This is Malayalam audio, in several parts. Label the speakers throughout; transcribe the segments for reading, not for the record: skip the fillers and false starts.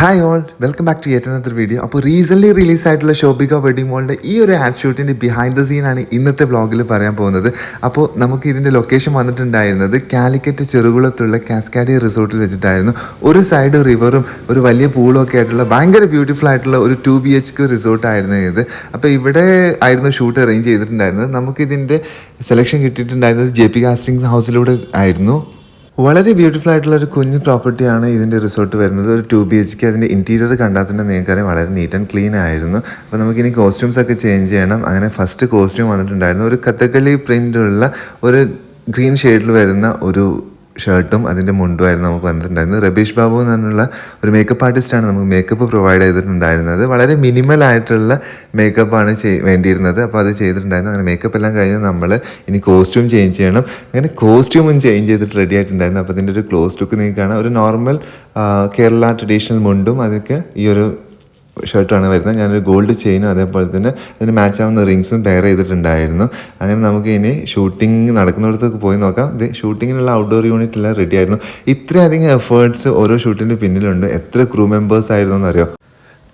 Speaker 1: Hi all, welcome back to yet another video. അപ്പോൾ റീസെൻ്റ്ലി റിലീസ് ആയിട്ടുള്ള ഷോപ്പിക വെഡിങ് മോളിൻ്റെ ഈ ഒരു ആഡ് ഷൂട്ടിൻ്റെ ബിഹൈൻഡ് ദ സീനാണ് ഇന്നത്തെ വ്ളോഗിൽ പറയാൻ പോകുന്നത്. അപ്പോൾ നമുക്ക് ഇതിൻ്റെ ലൊക്കേഷൻ വന്നിട്ടുണ്ടായിരുന്നത് കാലിക്കറ്റ് ചെറുകുളത്തുള്ള കാസ്കാഡിയ റിസോർട്ടിൽ വെച്ചിട്ടായിരുന്നു. ഒരു സൈഡ് റിവറും ഒരു വലിയ പൂളും ഒക്കെ ആയിട്ടുള്ള ഭയങ്കര ബ്യൂട്ടിഫുൾ ആയിട്ടുള്ള ഒരു 2 BHK റിസോർട്ടായിരുന്നു ഇത്. അപ്പോൾ ഇവിടെ ആയിരുന്നു ഷൂട്ട് അറേഞ്ച് ചെയ്തിട്ടുണ്ടായിരുന്നത്. നമുക്കിതിൻ്റെ സെലക്ഷൻ കിട്ടിയിട്ടുണ്ടായിരുന്നത് JP കാസ്റ്റിംഗ് ഹൗസിലൂടെ ആയിരുന്നു. വളരെ ബ്യൂട്ടിഫുൾ ആയിട്ടുള്ള ഒരു കുഞ്ഞ് പ്രോപ്പർട്ടിയാണ് ഇതിൻ്റെ റിസോർട്ട് വരുന്നത്. ഒരു 2 BHK. അതിൻ്റെ ഇൻറ്റീരിയർ കണ്ടാൽ തന്നെ നിങ്ങൾക്കറിയാം വളരെ നീറ്റ് ആൻഡ് ക്ലീൻ ആയിരുന്നു. അപ്പോൾ നമുക്കിനി കോസ്റ്റ്യൂംസ് ഒക്കെ ചേഞ്ച് ചെയ്യണം. അങ്ങനെ ഫസ്റ്റ് കോസ്റ്റ്യൂം വന്നിട്ടുണ്ടായിരുന്നു. ഒരു കഥകളി പ്രിൻ്റുള്ള ഒരു ഗ്രീൻ ഷെയ്ഡിൽ വരുന്ന ഒരു ഷർട്ടും അതിൻ്റെ മുണ്ടുമായിരുന്നു നമുക്ക് വന്നിട്ടുണ്ടായിരുന്നത്. രബീഷ് ബാബു എന്നുള്ള ഒരു മേക്കപ്പ് ആർട്ടിസ്റ്റാണ് നമുക്ക് മേക്കപ്പ് പ്രൊവൈഡ് ചെയ്തിട്ടുണ്ടായിരുന്നത്. വളരെ മിനിമൽ ആയിട്ടുള്ള മേക്കപ്പാണ് വേണ്ടിയിരുന്നത്. അപ്പോൾ അത് ചെയ്തിട്ടുണ്ടായിരുന്നു. അങ്ങനെ മേക്കപ്പ് എല്ലാം കഴിഞ്ഞ് നമ്മൾ ഇനി കോസ്റ്റ്യൂം ചേഞ്ച് ചെയ്യണം. അങ്ങനെ കോസ്റ്റ്യൂമും ചേഞ്ച് ചെയ്തിട്ട് റെഡി ആയിട്ടുണ്ടായിരുന്നു. അപ്പോൾ അതിൻ്റെ ഒരു ക്ലോസ് ലുക്ക് നിങ്ങൾക്ക് കാണാം. ഒരു നോർമൽ കേരള ട്രഡീഷണൽ മുണ്ടും അതൊക്കെ ഈ ഒരു ഷർട്ടാണ് വരുന്നത്. ഞാനൊരു ഗോൾഡ് ചെയിനും അതേപോലെ തന്നെ അതിന് മാച്ച് ആവുന്ന റിങ്സും പെയർ ചെയ്തിട്ടുണ്ടായിരുന്നു. അങ്ങനെ നമുക്ക് ഇനി ഷൂട്ടിംഗ് നടക്കുന്നിടത്തൊക്കെ പോയി നോക്കാം. ഇത് ഷൂട്ടിങ്ങിനുള്ള ഔട്ട്ഡോർ യൂണിറ്റ് എല്ലാം റെഡി ആയിരുന്നു. ഇത്രയധികം എഫേർട്സ് ഓരോ ഷൂട്ടിൻ്റെ പിന്നിലുണ്ട്. എത്ര ക്രൂ മെമ്പേഴ്സ് ആയിരുന്നു എന്നറിയോ?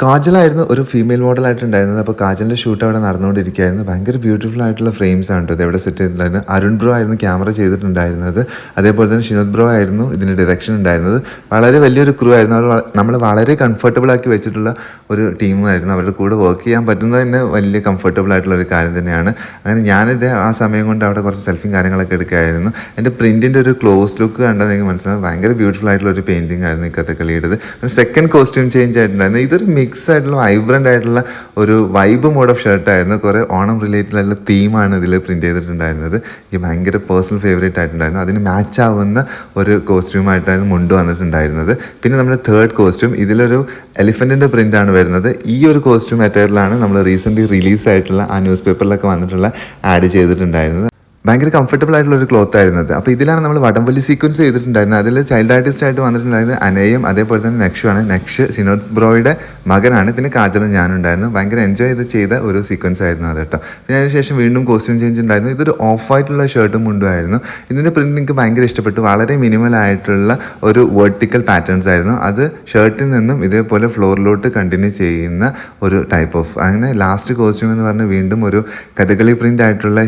Speaker 1: കാജലായിരുന്നു ഒരു ഫീമെയിൽ മോഡലായിട്ടുണ്ടായിരുന്നത്. അപ്പോൾ കാജലിൻ്റെ ഷൂട്ട് അവിടെ നടന്നുകൊണ്ടിരിക്കുകയായിരുന്നു. ഭയങ്കര ബ്യൂട്ടിഫുൾ ആയിട്ടുള്ള ഫ്രെയിംസ് ആണ് കേട്ടോ ഇതെവിടെ സെറ്റ് ചെയ്തിട്ടുണ്ടായിരുന്നു. അരുൺ ബ്രോ ആയിരുന്നു ക്യാമറ ചെയ്തിട്ടുണ്ടായിരുന്നത്. അതേപോലെ തന്നെ ഷിനോദ് ബ്രോ ആയിരുന്നു ഇതിൻ്റെ ഡയറക്ഷൻ ഉണ്ടായിരുന്നത്. വളരെ വലിയൊരു ക്രൂ ആയിരുന്നു. അവർ നമ്മൾ വളരെ കംഫർട്ടബിൾ ആക്കി വെച്ചിട്ടുള്ള ഒരു ടീമായിരുന്നു. അവരുടെ കൂടെ വർക്ക് ചെയ്യാൻ പറ്റുന്നത് തന്നെ വലിയ കംഫർട്ടബിൾ ആയിട്ടുള്ള ഒരു കാര്യം തന്നെയാണ്. അങ്ങനെ ഞാനിത് ആ സമയം കൊണ്ട് അവിടെ കുറച്ച് സെൽഫിയും കാര്യങ്ങളൊക്കെ എടുക്കുകയായിരുന്നു. എൻ്റെ പ്രിൻറ്റിൻ്റെ ഒരു ക്ലോസ് ലുക്ക് കണ്ടാൽ നിങ്ങൾക്ക് മനസ്സിലാവും. ഭയങ്കര ബ്യൂട്ടിഫുൾ ആയിട്ടുള്ള ഒരു പെയിൻറ്റിംഗ് ആയിരുന്നു ഈ കഥകളിയുടേത്. സെക്കൻഡ് കോസ്റ്റ്യൂം ചേഞ്ച് ആയിട്ടുണ്ടായിരുന്നു. ഇതൊരു മിക്സ് ആയിട്ടുള്ള വൈബ്രൻ്റ് ആയിട്ടുള്ള ഒരു വൈബ് മോഡ് ഓഫ് ഷർട്ടായിരുന്നു. കുറേ ഓണം റിലേറ്റഡ് ആയിട്ടുള്ള തീമാണ് ഇതിൽ പ്രിൻറ്റ് ചെയ്തിട്ടുണ്ടായിരുന്നത്. എനിക്ക് ഭയങ്കര പേഴ്സണൽ ഫേവറേറ്റ് ആയിട്ടുണ്ടായിരുന്നു. അതിന് മാച്ച് ആവുന്ന ഒരു കോസ്റ്റ്യൂമായിട്ടായിരുന്നു മുണ്ട് വന്നിട്ടുണ്ടായിരുന്നത്. പിന്നെ നമ്മുടെ തേർഡ് കോസ്റ്റ്യൂം ഇതിലൊരു എലിഫൻറ്റിൻ്റെ പ്രിൻ്റാണ് വരുന്നത്. ഈ ഒരു കോസ്റ്റ്യൂം മെറ്റീരിയലാണ് നമ്മൾ റീസെൻ്റ്ലി റിലീസായിട്ടുള്ള ആ ന്യൂസ് പേപ്പറിലൊക്കെ വന്നിട്ടുള്ള ആഡ് ചെയ്തിട്ടുണ്ടായിരുന്നത്. ഭയങ്കര കംഫർട്ടബിൾ ആയിട്ടുള്ള ഒരു ക്ലോത്ത് ആയിരുന്നത്. അപ്പോൾ ഇതിലാണ് നമ്മൾ വടംവലി സീക്വൻസ് ചെയ്തിട്ടുണ്ടായിരുന്നത്. അതിൽ ചൈൽഡ് ആർട്ടിസ്റ്റ് ആയിട്ട് വന്നിട്ടുണ്ടായിരുന്നത് അനയും അതേപോലെ തന്നെ നക്ഷുമാണ്. നക്ഷ് സിനോദ് ബ്രോയുടെ മകനാണ്. പിന്നെ കാജലും ഞാനുണ്ടായിരുന്നു. ഭയങ്കര എൻജോയ് ചെയ്ത ഒരു സീക്വൻസ് ആയിരുന്നു അത് കേട്ടോ. പിന്നെ അതിനുശേഷം വീണ്ടും കോസ്റ്റ്യൂം ചേഞ്ച് ഉണ്ടായിരുന്നു. ഇതൊരു ഓഫ് ആയിട്ടുള്ള ഷർട്ടും മുണ്ടുമായിരുന്നു. ഇതിൻ്റെ പ്രിൻറ്റ് എനിക്ക് ഭയങ്കര ഇഷ്ടപ്പെട്ടു. വളരെ മിനിമൽ ആയിട്ടുള്ള ഒരു വെർട്ടിക്കൽ പാറ്റേൺസ് ആയിരുന്നു. അത് ഷർട്ടിൽ നിന്നും ഇതേപോലെ ഫ്ലോറിലോട്ട് കണ്ടിന്യൂ ചെയ്യുന്ന ഒരു ടൈപ്പ് ഓഫ്. അങ്ങനെ ലാസ്റ്റ് കോസ്റ്റ്യൂം എന്ന് പറഞ്ഞാൽ വീണ്ടും ഒരു കഥകളി പ്രിൻ്റ് ആയിട്ടുള്ള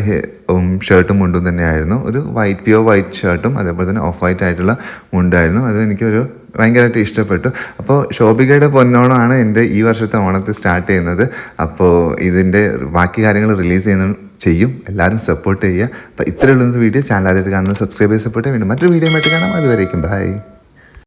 Speaker 1: ഷർട്ടും മുണ്ടും തന്നെയായിരുന്നു. ഒരു പ്യുവർ വൈറ്റ് ഷർട്ടും അതേപോലെ തന്നെ ഓഫ് വൈറ്റ് ആയിട്ടുള്ള മുണ്ടായിരുന്നു. അത് എനിക്കൊരു ഭയങ്കരമായിട്ട് ഇഷ്ടപ്പെട്ടു. അപ്പോൾ ശോഭികയുടെ പൊന്നോണമാണ് എൻ്റെ ഈ വർഷത്തെ ഓണത്തിൽ സ്റ്റാർട്ട് ചെയ്യുന്നത്. അപ്പോൾ ഇതിൻ്റെ ബാക്കി കാര്യങ്ങൾ റിലീസ് ചെയ്യും. എല്ലാവരും സപ്പോർട്ട് ചെയ്യുക. അപ്പോൾ ഇത്രയുള്ള വീഡിയോ ചാനൽ ആദ്യമായിട്ട് കാണുന്നത് സബ്സ്ക്രൈബ് ചെയ്ത് സപ്പോർട്ട്. വീണ്ടും മറ്റൊരു വീഡിയോ ആയിട്ട് കാണാം. അതുവരേക്കും ബൈ.